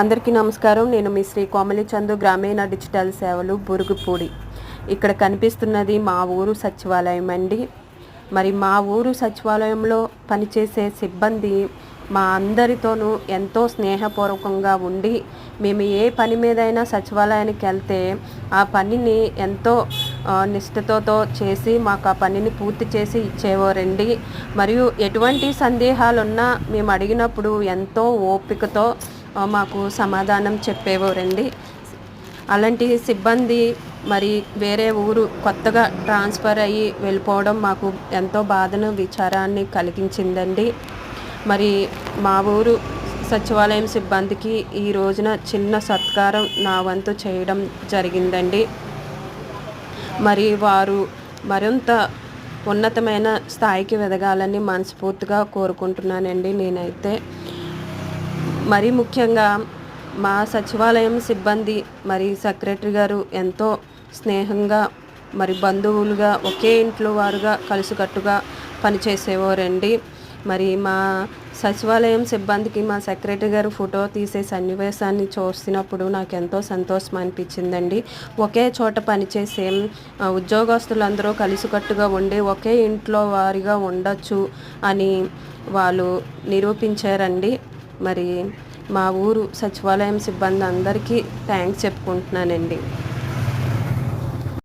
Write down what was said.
అందరికీ నమస్కారం. నేను మీ శ్రీ కోమలి చందు, గ్రామీణ డిజిటల్ సేవలు, బురుగుపూడి. ఇక్కడ కనిపిస్తున్నది మా ఊరు సచివాలయం అండి. మరి మా ఊరు సచివాలయంలో పనిచేసే సిబ్బంది మా అందరితోనూ ఎంతో స్నేహపూర్వకంగా ఉండి, మేము ఏ పని మీదైనా సచివాలయానికి వెళ్తే ఆ పనిని ఎంతో నిష్ఠతో చేసి మాకు ఆ పనిని పూర్తి చేసి ఇచ్చేవారండి. మరియు ఎటువంటి సందేహాలున్నా మేము అడిగినప్పుడు ఎంతో ఓపికతో మాకు సమాధానం చెప్పేవారండి. అలాంటి సిబ్బంది మరి వేరే ఊరు కొత్తగా ట్రాన్స్ఫర్ అయ్యి వెళ్ళిపోవడం మాకు ఎంతో బాధను, విచారాన్ని కలిగించిందండి. మరి మా ఊరు సచివాలయం సిబ్బందికి ఈ రోజున చిన్న సత్కారం నా వంతు చేయడం జరిగిందండి. మరి వారు మరింత ఉన్నతమైన స్థాయికి ఎదగాలని మనస్ఫూర్తిగా కోరుకుంటున్నానండి నేనైతే. మరీ ముఖ్యంగా మా సచివాలయం సిబ్బంది మరి సెక్రటరీ గారు ఎంతో స్నేహంగా, మరి బంధువులుగా, ఒకే ఇంట్లో వారుగా కలిసికట్టుగా పనిచేసేవారండి. మరి మా సచివాలయం సిబ్బందికి మా సెక్రటరీ గారు ఫోటో తీసే సన్నివేశాన్ని చూసినప్పుడు నాకు ఎంతో సంతోషం అనిపించిందండి. ఒకే చోట పనిచేసే ఉద్యోగస్తులందరూ కలిసికట్టుగా ఉండి ఒకే ఇంట్లో వారిగా ఉండొచ్చు అని వాళ్ళు నిరూపించారండి. మరి మా ఊరు సచివాలయం సిబ్బంది అందరికీ థ్యాంక్స్ చెప్పుకుంటున్నానండి.